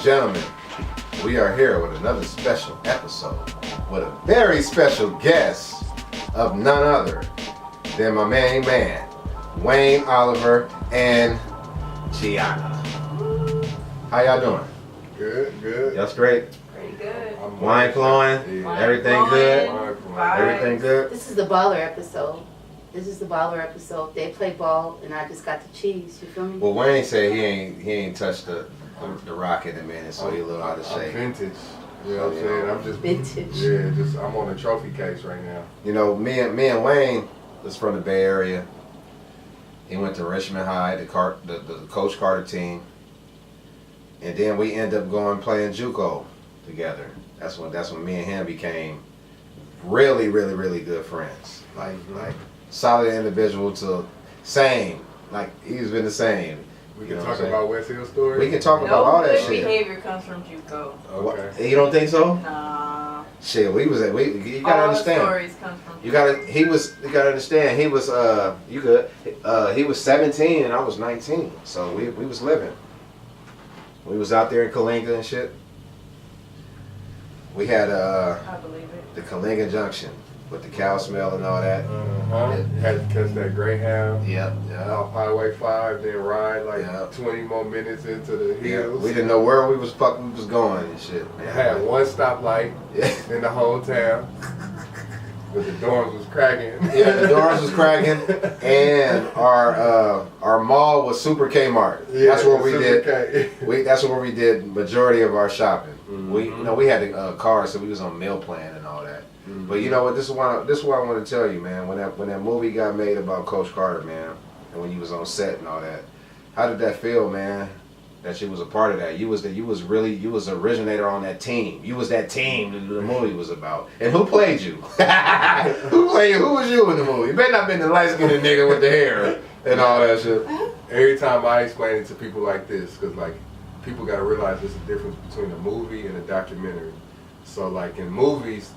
gentlemen, we are here with another special episode with a very special guest of none other than my main man, Wayne Oliver and Gianna. How y'all doing? Good. Y'all straight? Pretty good. Wine flowing? Wine Everything flowing. good? Vibes. Everything good? This is the baller episode. They play ball, and I just got the cheese. You feel me? Well, Wayne said he ain't touched the rock in a minute, so he a little out of I'm shape. vintage. You know what I'm saying? I'm just Vintage. Yeah, I'm on a trophy case right now. You know, me and Wayne is from the Bay Area. He went to Richmond High, the Coach Carter team, and then we end up going playing JUCO together. That's when me and him became really good friends. Like solid individual to same. Like he's been the same. We can talk about West Hill stories. We can talk about all that No shit. good behavior comes from JUCO. Okay. You don't think so? Nah. Shit, you gotta All understand. stories come from You gotta understand. He was he was 17 and I was 19, so we was living. We was out there in Kalinga and shit. We had I believe it. the Kalinga Junction with the cow smell and all that. Had to catch that Greyhound. Yep. Off Highway 5, then ride like Yep. 20 more minutes into the Yeah, hills. we didn't know where we was going and shit. I had one stoplight Yeah. in the whole town. But the dorms was cracking. Yeah, the doors was cracking, and our mall was Super Kmart. Yeah, That's where we Super did. K. That's where we did majority of our shopping. Mhm. We had a car, so we was on meal plan and all that. Mhm. But you know what? This is what I want to tell you, man. When that movie got made about Coach Carter, man, and when you was on set and all that, how did that feel, man? That you was a part of that. You was the originator on that team. You was that team that the movie was about. And who played you? Who played you? Who was you in the movie? You better not been the light skinned nigga with the hair and all that shit. Every time I explain it to people like this, because like people got to realize there's a difference between a movie and a documentary. So like in movies,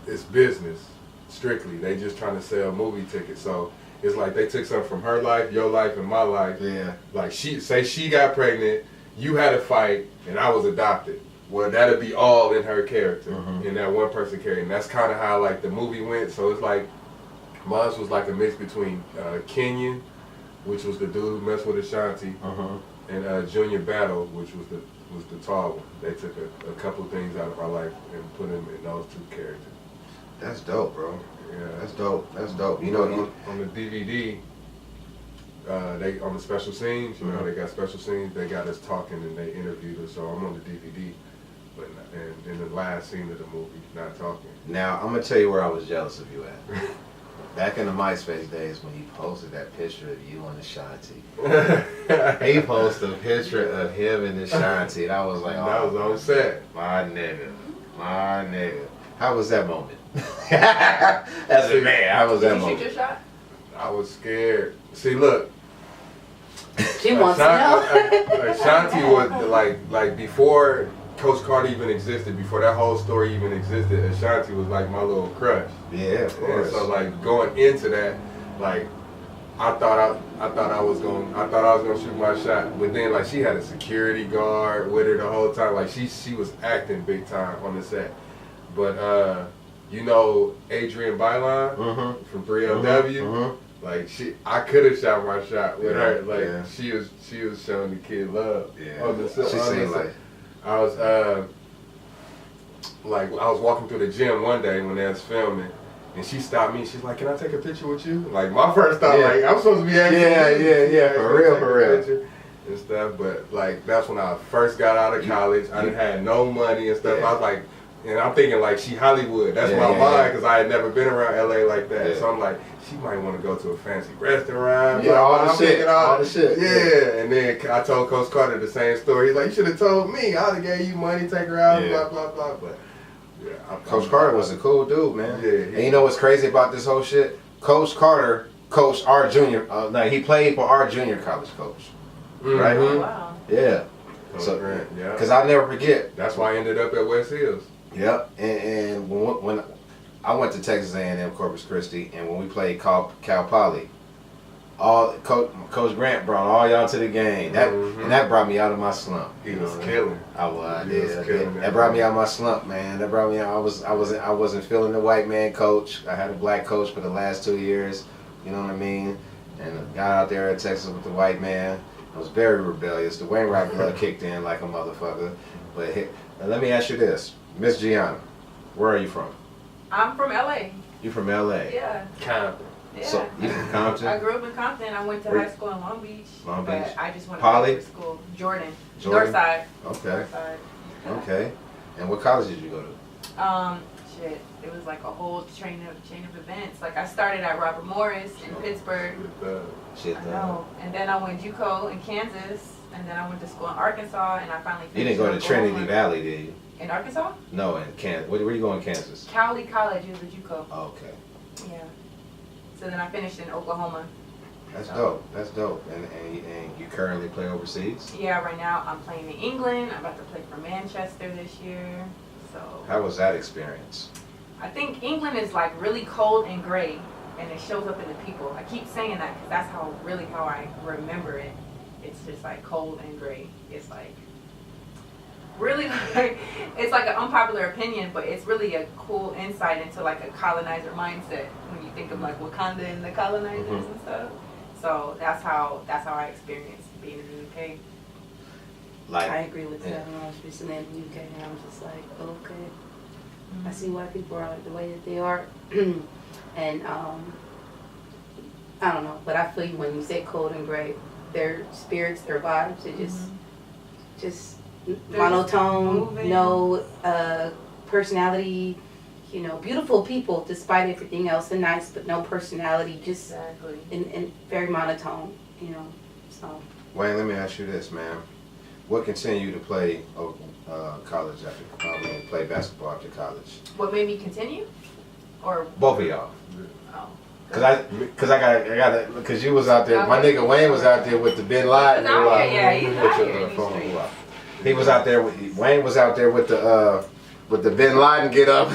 it's business strictly. They just trying to sell movie tickets. So it's like they took something from her life, your life, and my life. Yeah. Like she got pregnant, you had a fight, and I was adopted. Well, that'd be all in her character, in that one person character. And that's kind of how like the movie went. So it's like mine was like a mix between Kenyon, which was the dude who messed with Ashanti, and Junior Battle, which was the tall one. They took a couple things out of our life and put them in those two characters. That's dope, bro. Yeah, That's dope. You know, on the DVD, they on the special scenes. You know, they got special scenes. They got us talking and they interviewed us. So I'm on the DVD, but and in the last scene of the movie, not talking. now I'm gonna tell you where I was jealous of you at. Back in the MySpace days when you posted that picture of you and Ashanti. He posted a picture of him and Ashanti, and I was like, That was on set. my nigga. How was that moment? As a man, how was that Did you shoot moment? your shot? I was scared. See, look. She wants to know. Ashanti was like before Coach Carter even existed, before that whole story even existed, Ashanti was like my little crush. Yeah, of And course. so like going into that, like I thought I was gonna shoot my shot, but then like she had a security guard with her the whole time. Like she was acting big time on the set. But you know Adrienne Byline from 3LW. Like I could have shot my shot with her. Like she was showing the kid love. Yeah. On the set. She seemed like. I was walking through the gym one day when they was filming, and she stopped me. She's like, "Can I take a picture with you?" Like my first thought, like I'm supposed to be asking. Yeah, for real. And stuff, but like that's when I first got out of college. I didn't have no money and stuff. I was like, and I'm thinking like she Hollywood. That's my mind because I had never been around LA like that. Yeah. So I'm like, she might want to go to a fancy restaurant. Yeah, all the I'm shit. thinking All the shit. Yeah. And then I told Coach Carter the same story. He's like, you should have told me. I'd have gave you money, take her out, blah blah blah. But yeah, Coach Carter was a cool dude, man. Yeah. And you know what's crazy about this whole shit? Coach Carter coached our junior. He played for our junior college coach. Right? Oh, wow. Yeah. Coach So, Grant, yeah. because I'll never forget. That's why I ended up at West Hills. Yep. And when I went to Texas A&M Corpus Christi, and when we played Cal Poly, Coach Grant brought all y'all to the game. And that brought me out of my slump. He was killing. I was. He was killing That brought me out of my slump, man. That brought me out. I wasn't feeling the white man coach. I had a black coach for the last 2 years. You know what I mean? And I got out there at Texas with the white man. I was very rebellious. The Wainwright blood kicked in like a motherfucker. But now let me ask you this, Miss Gianna, where are you from? I'm from LA. You from LA? Yeah. Compton. Yeah. So you from Compton? I grew up in Compton. I went to Where- high school in Long Beach. Long But Beach. I just went Poly? to school. Jordan. Jordan? Northside. Okay. Northside. Okay. And what college did you go to? Shit. It was like a whole chain of events. Like I started at Robert Morris in Pittsburgh. Shit. I know. And then I went JUCO in Kansas. And then I went to school in Arkansas. And I finally finished. You didn't go to in Trinity Oklahoma. Valley, did you? In Arkansas? No, in Kansas. Where you going in Kansas? Cowley College is a JUCO. Okay. Yeah. So then I finished in Oklahoma. That's dope. That's dope. And you currently play overseas? Yeah, right now I'm playing in England. I'm about to play for Manchester this year. So How was that experience? I think England is like really cold and gray, and it shows up in the people. I keep saying that because that's how I remember it. It's just like cold and gray. It's like really like it's like an unpopular opinion, but it's really a cool insight into like a colonizer mindset when you think of like Wakanda and the colonizers and stuff. So that's how I experienced being in the UK. Like, I agree with that. When I was recently in the UK, and I was just like, okay, I see why people are like the way that they are. And I don't know, but I feel you when you say cold and gray. Their spirits, their vibes, it just They're monotone, just moving. no personality. You know, beautiful people despite everything else, and nice, but no personality. Just Exactly. and very monotone. You know, so. Wayne, let me ask you this, man. What continued you to play college play basketball after college? What made me continue? Or Both of y'all. oh. Cause you was out there. My nigga Wayne was out there with the Bin Laden. He's out here, yeah, he's out Put here your in these phone streets. up. He was out there. Wayne was out there with the Bin Laden get up.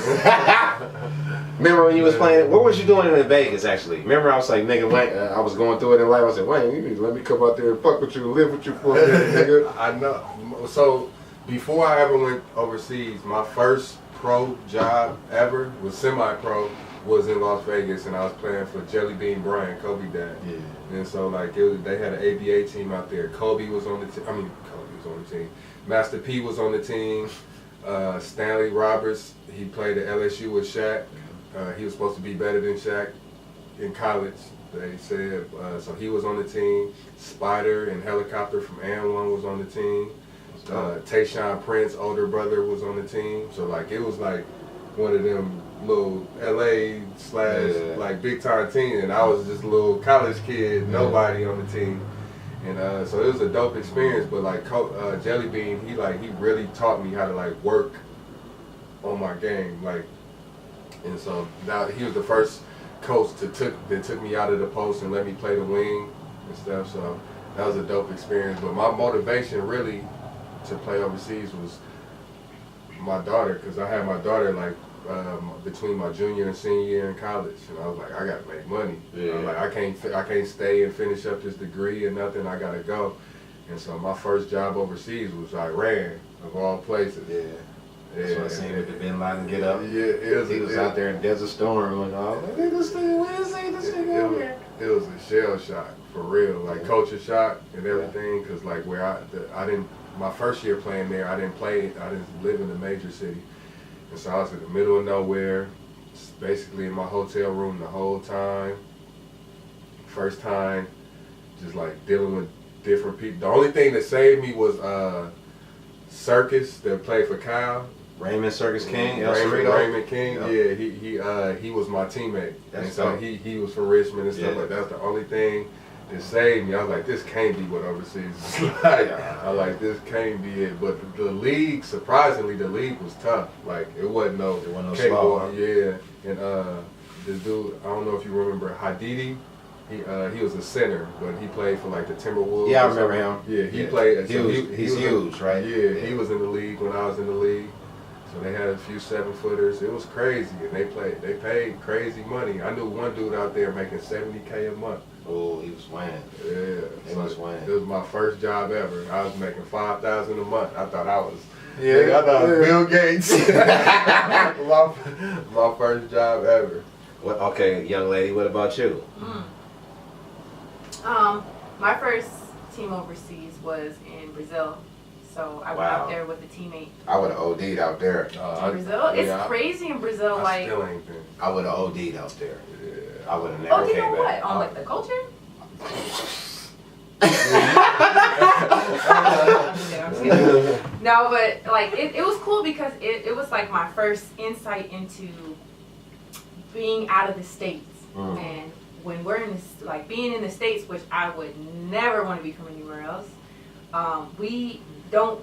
Remember when you was playing? What was you doing in Vegas actually? Remember I was like, nigga, Wayne. I was going through it in life. I said, Wayne, you need to let me come out there and fuck with you, live with you for a minute, nigga. I know. So before I ever went overseas, my first pro job ever was semi-pro. Was in Las Vegas, and I was playing for Jelly Bean Bryant, Kobe dad. Yeah. And so like they had an ABA team out there. Kobe was on the team. Kobe was on the team. Master P was on the team. Stanley Roberts, he played at LSU with Shaq. He was supposed to be better than Shaq in college, they said. So he was on the team. Spider and Helicopter from And1 was on the team. Tayshaun Prince, older brother, was on the team. So like it was like one of them little LA / like big time team, and I was just a little college kid, nobody on the team. And so it was a dope experience, but like Jelly Bean, he really taught me how to like work on my game, like. And so now he was the first coach that took me out of the post and let me play the wing and stuff. So that was a dope experience. But my motivation really to play overseas was my daughter, because I had my daughter like between my junior and senior year in college, and I was like, I gotta make money. Yeah. I'm like, I can't stay and finish up this degree or nothing. I gotta go. And so my first job overseas was Iran, of all places. Yeah. That's what I seen with the Bin Laden get up. Yeah, He was out there in Desert Storm and all. Look at this thing. Where is this thing over here? It was a shell shock for real, like culture shock and everything. Cause like where I didn't, my first year playing there, I didn't live in a major city, and so I was in the middle of nowhere, basically in my hotel room the whole time. First time, just like dealing with different people. The only thing that saved me was Circus that played for Kyle. Raymond Circus King, El Cerrito. Raymond King, Yep. yeah, he was my teammate. That's and so dope. he was from Richmond and stuff Yeah. like that. That's the only thing that saved me. I was like, this can't be what overseas is like. I was like, this can't be it. But the league, surprisingly, the league was tough. Like, it wasn't no slow, huh? Yeah, and this dude, I don't know if you remember Hadidi. He was a center, but he played for like the Timberwolves. Yeah, I or remember something. him. Yeah, he played. So He's huge, right? Yeah, he was in the league when I was in the league. So they had a few 7-footers. It was crazy, and they paid crazy money. I knew one dude out there making $70K a month. Oh, he was winning. Yeah, He was winning. It was my first job ever. I was making $5,000 a month. I thought I was. Yeah, I thought I was Bill Gates. my first job ever. What? Okay, young lady. What about you? My first team overseas was in Brazil. So I went out there with a teammate. I would have OD'd out there. In Brazil? It's crazy in Brazil. I still ain't been. I would have OD'd out there. Yeah. I would have never OD'd came on back. what? On like the culture? I'm just kidding. No, but like it was cool because it was like my first insight into being out of the States. And when we're in this, like being in the States, which I would never want to be from anywhere else, we don't,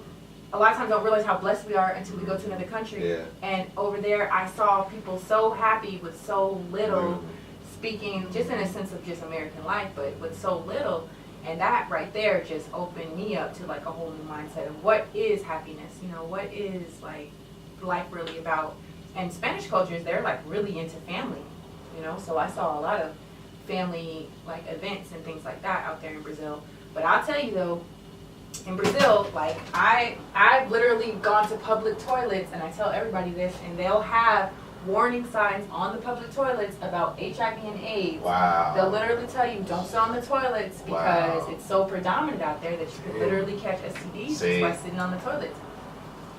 a lot of times don't realize how blessed we are until we go to another country. Yeah. And over there, I saw people so happy with so little, speaking just in a sense of just American life, but with so little. And that right there just opened me up to like a whole new mindset of what is happiness, you know, what is like life really about. And Spanish cultures, they're like really into family, you know, so I saw a lot of family like events and things like that out there in Brazil. But I'll tell you though, in Brazil, like I've literally gone to public toilets, and I tell everybody this, and they'll have warning signs on the public toilets about HIV and AIDS. Wow. They'll literally tell you don't sit on the toilets because it's so predominant out there that you could literally catch STDs just by sitting on the toilet.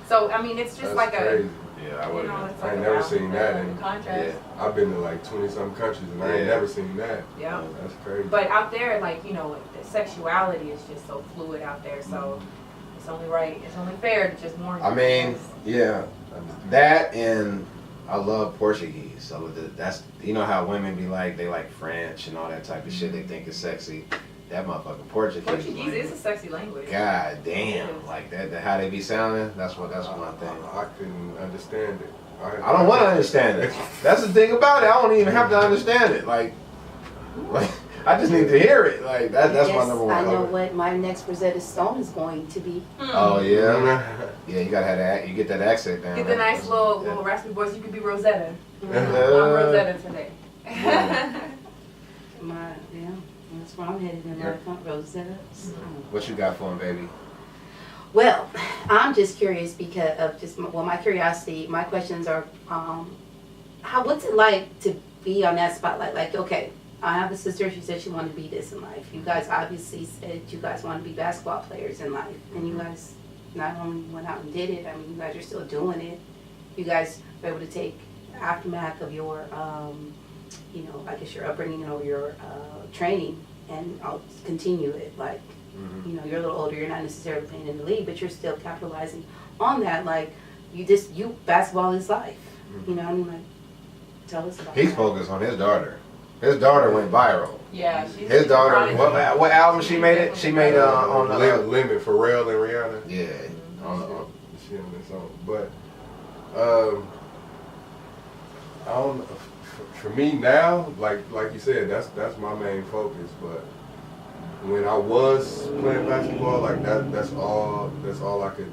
So I mean, it's just That's like crazy. Yeah, I would have. it's I like ain't a never seen that. in contrast. I've been to like 20-some countries and I ain't never seen that. Yeah. That's crazy. But out there, like, you know, the sexuality is just so fluid out there. So it's only right, it's only fair to just warn you. I mean, yeah, that and I love Portuguese. So that's, you know how women be like, they like French and all that type of shit. They think it's sexy. That motherfucking Portuguese is a sexy language. God damn, like that how they be sounding. That's one thing. I couldn't understand it. I don't want to understand it. That's the thing about it. I don't even have to understand it. Like I just need to hear it. Like that's my number one. I know what my next Rosetta Stone is going to be. Oh yeah, yeah. You gotta have that. You get that accent down. Get the nice little raspy voice. You could be Rosetta. I'm Rosetta today. That's where I'm headed in life, Rosetta. What you got for him, baby? Well, I'm just curious because of just my curiosity. My questions are, what's it like to be on that spotlight? Like, okay, I have a sister. She said she wanted to be this in life. You guys obviously said you guys want to be basketball players in life, and you guys not only went out and did it. I mean, you guys are still doing it. You guys were able to take aftermath of your, you know, I guess your upbringing or your training, and I'll continue it. Like, you know, you're a little older, you're not necessarily playing in the league, but you're still capitalizing on that. Like, basketball is life. You know, I mean, like, tell us about He's focused on his daughter. His daughter went viral. Yeah, his daughter. What album she made it? She made on the Limit, Pharrell and Rihanna. Yeah, on she on this song, but I don't. For me now, like you said, that's my main focus. But when I was playing basketball, like that's all I could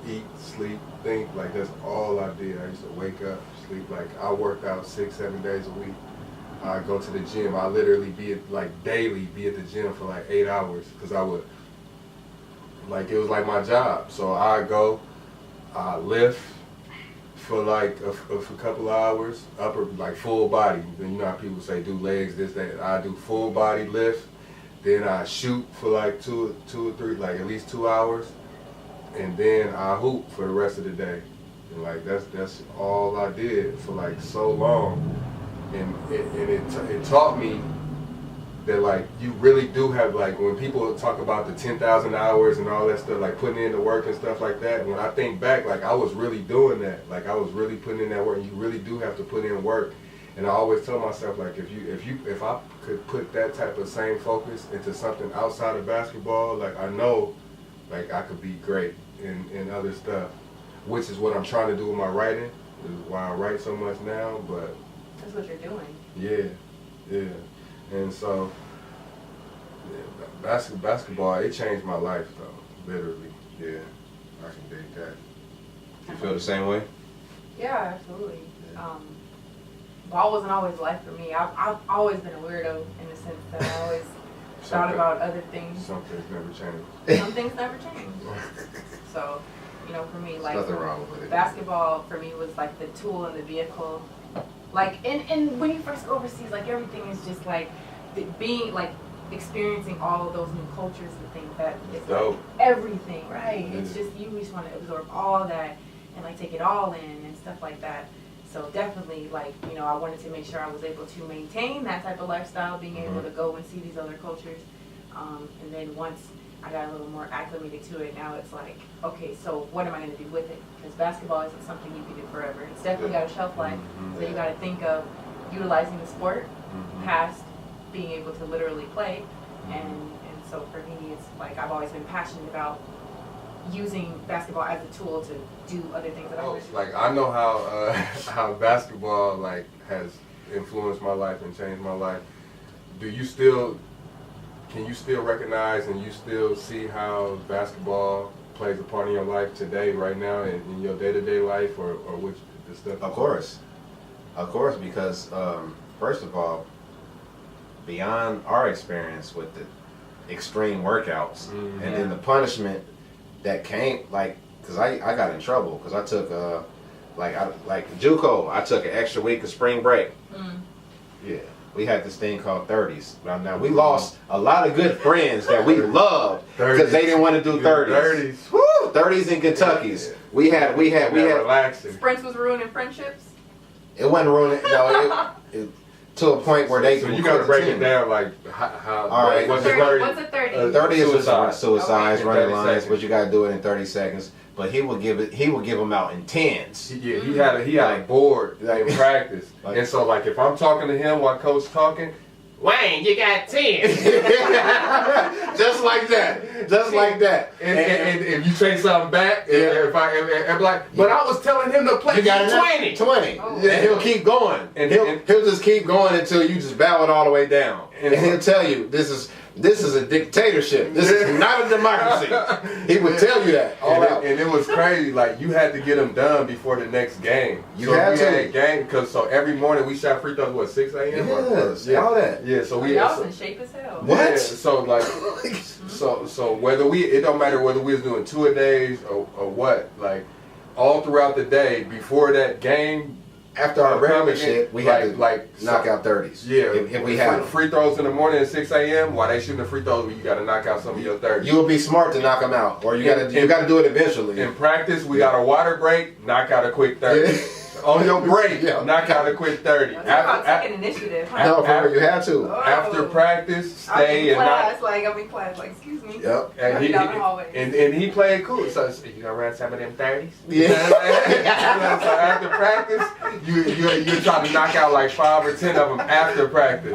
eat, sleep, think. Like that's all I did. I used to wake up, sleep. Like I worked out 6-7 days a week. I go to the gym. I literally daily be at the gym for like 8 hours because I would, like, it was like my job. So I go, I lift for like a couple of hours, upper, like full body. Then you know how people say do legs, this, that. I do full body lift. Then I shoot for like two or three, like at least 2 hours. And then I hoop for the rest of the day. And like that's all I did for like so long. And it taught me that like you really do have, like when people talk about the 10,000 hours and all that stuff, like putting in the work and stuff like that, when I think back, like I was really doing that. Like I was really putting in that work, and you really do have to put in work. And I always tell myself, like if I could put that type of same focus into something outside of basketball, like I know like I could be great in other stuff, which is what I'm trying to do with my writing, is why I write so much now. But that's what you're doing. Yeah. And so, yeah, basketball, it changed my life, though, literally. Yeah, I can dig that. You feel the same way? Yeah, absolutely. ball wasn't always life for me. I've always been a weirdo in the sense that I always thought about other things. Some things never change. Some things never change. So, you know, for me, like There's nothing wrong with it. basketball for me was like the tool and the vehicle. Like, and when you first go overseas, like everything is just like being like experiencing all of those new cultures and things that it's Dope. like everything, right? It's just you just want to absorb all that and like take it all in and stuff like that. So definitely, like, you know, I wanted to make sure I was able to maintain that type of lifestyle, being able to go and see these other cultures. And then once I got a little more acclimated to it, now it's like, okay, so what am I going to do with it? Because basketball isn't something you can do forever. It's definitely got a shelf life. So you got to think of utilizing the sport past being able to literally play. And so for me, it's like I've always been passionate about using basketball as a tool to do other things that I want to do. Like, I know how basketball like has influenced my life and changed my life. Can you still recognize and you still see how basketball plays a part in your life today, right now, in your day-to-day life, or which the stuff? Of course, because first of all, beyond our experience with the extreme workouts and then the punishment that came, like, because I got in trouble because I took like JUCO, I took an extra week of spring break. Yeah, we had this thing called 30s. Now we lost a lot of good friends that we loved because they didn't want to do 30s. Woo, 30s and Kentuckies. We had relaxing. Sprints was ruining friendships. It wasn't ruining. No, it to a point where they. So you got to break it down, like how. All right. What's a 30? 30 is Suicide. suicides, Okay. running 30 lines, seconds. but you got to do it in 30 seconds. But he will give them out in tens. Yeah, he had a board in practice, Like- and so like if I'm talking to him while coach talking, Wayne, you got 10. Just like that. Just like that. And if you say something back, if I'm like, but I was telling him to play You got 20. 20. Oh. Yeah, he'll keep going. And- He'll just keep going until you just bow it all the way down. And he'll tell you this is a dictatorship. This is not a democracy. He would tell you that all out. And it was crazy. Like, you had to get them done before the next game. You so had we to. had game because every morning we shot free throws. What, 6 a.m. Yes, all that. Yeah. So we. Y'all was in shape as hell. What? Yeah, so like, so whether it don't matter whether we was doing 2 a days or what, like, all throughout the day before that game. After our regular shit, we had to knock out 30s. Yeah, if we had them. free throws in the morning at 6 a.m. while they shooting the free throws, you got to knock out some of your 30s. You would be smart to knock them out, or you got to do it eventually. In practice, we got a water break, knock out a quick 30. On your break, Yeah. knock out a quick 30. That's about taking initiative. Huh? No, for real, you had to. After practice, I'm stay in and knock. class, I'm in class, like, excuse me. Yep. And he, Down the hallway. and he played cool. So you gonna run some of them 30s? Yeah. So after practice, you try to knock out like 5 or 10 of them after practice.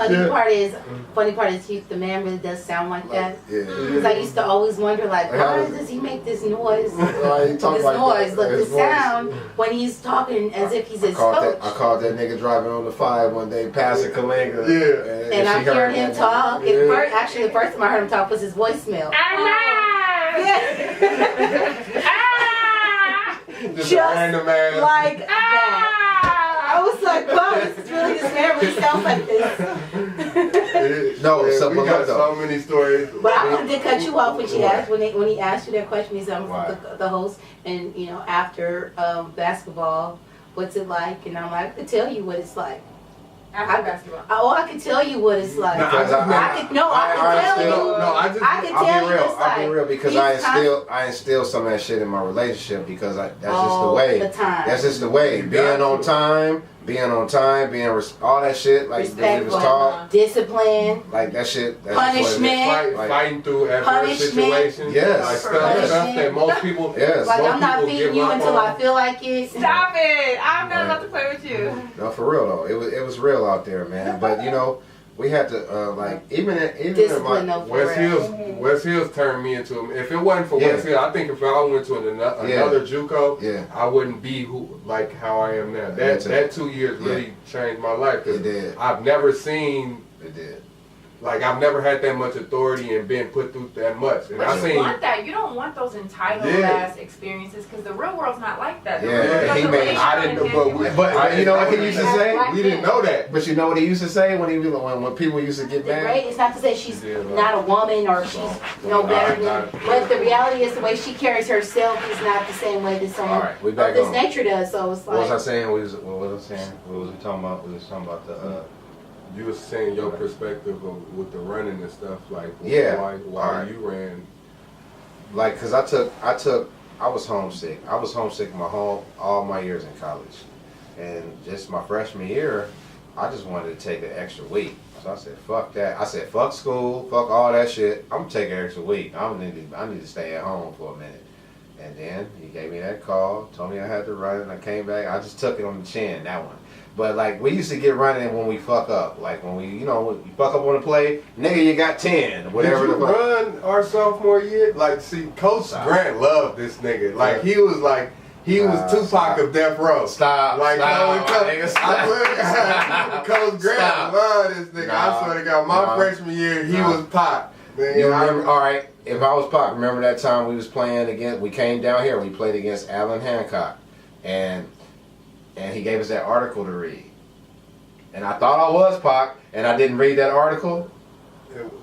Funny part is the man really does sound like that. Yeah. Because I used to always wonder, like, why does he make this noise? Why he talk This like noise, that? like the His voice. sound when he's talking as if he's his coach. I called that nigga driving on the 5 one day, passing Kalinga. Yeah. And I'm she heard hearing him that talk. nigga. And actually, the first time I heard him talk was his voicemail. Just a random ass. Like that. I was like, wow, this is really, this man really sounds like this. No, Yeah, so we but got look though. so many stories. But I wanted to cut you off when she Why? asked when he asked you that question. He's Why? the host, and after basketball, what's it like? And I'm like, I could tell you what it's like. After basketball. I could tell you what it's like. Nah, I could tell you. I could I'll tell be you real. it's I'll be like. real because I instill some of that shit in my relationship because that's just the all way. the time. That's just the way. You Being got on to. time, all that shit, like the niggas Respectful. talk, discipline, like that shit. That's Punishment. Fighting through adverse Punishment. situations. Yes. Like stuff Punishment. that most people. Yes. like most I'm not people feeding give you up until on. I feel like it. Stop it! I'm not about to play with you. No, for real though. It was real out there, man. But we had to even Discipline in my though, for West real. West Hills turned me into him. If it wasn't for Yeah. West Hills, I think if I went to another JUCO, Yeah. I wouldn't be how I am now. Me too. That 2 years really changed my life. 'Cause It did. I've never seen It did. like I've never had that much authority and been put through that much. And But I you seen want that. You don't want those entitled ass experiences because the real world's not like that. The Yeah, real world's he the made- really I didn't know, independent. But you know what he used to say? We didn't know that. But you know what he used to say when people used to get mad? Right? It's not to say she's Yeah, right. not a woman or she's no better than, but the reality is the way she carries herself is not the same way that All someone right, we of back this on. nature does. So it's What was I like, saying? What was I saying? What was we talking about? We was talking about the. You was saying your perspective of, with the running and stuff, like Yeah. why Alright. you ran. Like, cause I was homesick. I was homesick all my years in college, and just my freshman year, I just wanted to take an extra week. So I said, fuck that. I said, fuck school, fuck all that shit. I'm gonna take an extra week. I need to stay at home for a minute. And then he gave me that call, told me I had to run, and I came back. I just took it on the chin, that one. But like, we used to get running when we fuck up. Like when we fuck up on a play, nigga, you got 10, whatever. Did you the fuck. run our sophomore year? Like, see, Coach Stop. Grant loved this nigga. Like, he was Tupac Stop. of Death Row. Stop. Like, Stop, Coach, stop. Coach Grant Stop. loved this nigga. Nah. I swear to God, my Nah. freshman year, he Nah. was Pac. Man, You remember? All right. If I was Pac, remember that time we was playing against? We came down here. We played against Alan Hancock, and he gave us that article to read. And I thought I was Pac, and I didn't read that article.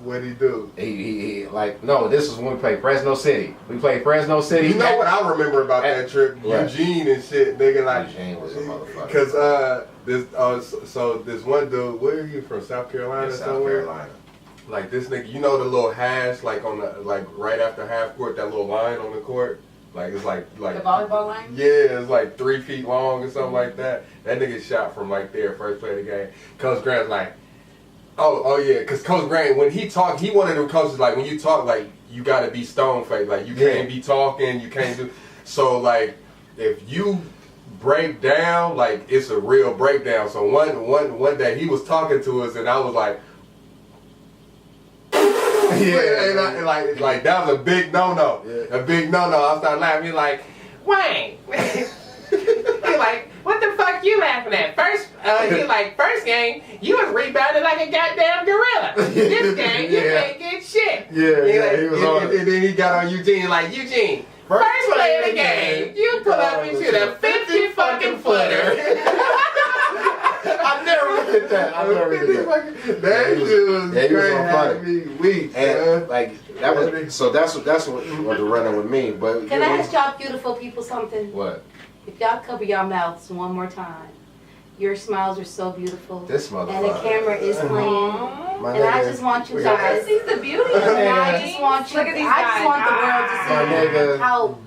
What'd he do? He like, no. This was when we played Fresno City. We played Fresno City. You know what I remember about that trip? What? Eugene and shit, nigga. Like, Eugene was a motherfucker. Cause this one dude, where are you from? South Carolina In South somewhere? Carolina. Like this nigga, you know the little hash, like on the right after half court, that little line on the court, like it's like The volleyball line? yeah, it's like 3 feet long or something like that. That nigga shot from like there, first play of the game. Coach Grant's like, oh yeah, cause Coach Grant when he talked, he one of them coaches like when you talk like you gotta be stone faced, like you can't be talking, you can't do. So like if you break down, like it's a real breakdown. So one day he was talking to us and I was like. Yeah, and like that was a big no-no. Yeah. A big no-no. I started laughing. He like, Wayne. He like, what the fuck you laughing at? He like, first game, you was rebounding like a goddamn gorilla. This game, you Yeah. can't get shit. Yeah, he was on it. And then he got on Eugene like, Eugene, first play of the game, you pull up and shoot a 50 fucking footer. I never forget that. I never forget that. That shit was Yeah, he was great. on Had fire. me weak, And man. like that was so. That's what the running with me. But can I ask y'all beautiful people something? what? If y'all cover your mouths one more time, your smiles are so beautiful. This motherfucker. And the camera is playing. Aww. My And I nigga. just want you We got guys. See the beauty of And I it. just want you. Look at these I just guys. want the world My to see nigga. how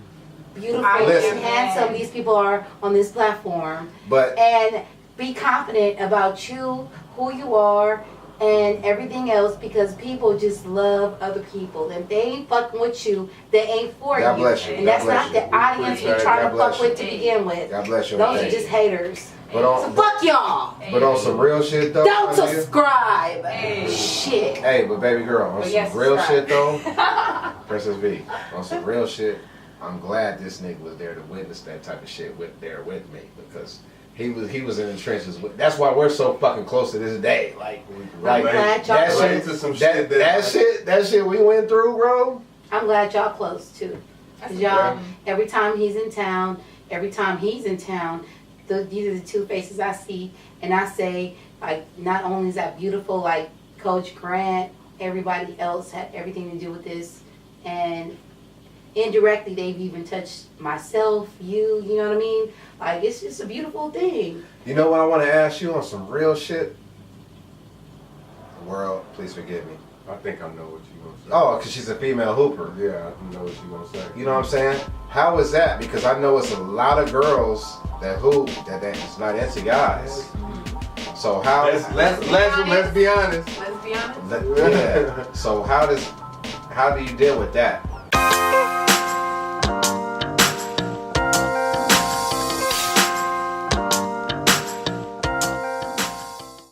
beautiful Listen. and handsome these people are on this platform, But and be confident about you, who you are, and everything else, because people just love other people. If they ain't fucking with you, they ain't for God you. bless you. And God that's bless not you. the audience appreciate we it. trying God to bless fuck with to you. begin with. God bless you. Those are Thank just you. haters. But So on fuck y'all. but on some real shit though. Don't my nigga. subscribe. Hey. Shit. Hey, but baby girl, on But some yes, real subscribe. shit though, Princess V, on some real shit, I'm glad this nigga was there to witness that type of shit with me because he was in the trenches. That's why we're so fucking close to this day. Like glad y'all that relate shit, to some that, shit that shit we went through, bro. I'm glad y'all close too. 'Cause y'all, every time he's in town, every time he's in town, these are the two faces I see, and I say, like, not only is that beautiful, like Coach Grant, everybody else had everything to do with this, and indirectly they've even touched myself, you know what I mean? Like, it's just a beautiful thing. You know what I want to ask you on some real shit? World, please forgive me. I think I know what you gonna say. Oh, because she's a female hooper. Yeah, I know what you gonna say. You know what I'm saying? How is that? Because I know it's a lot of girls that hoop that is not into guys. So how? Let's be honest. Let's be honest. Yeah. So how do you deal with that?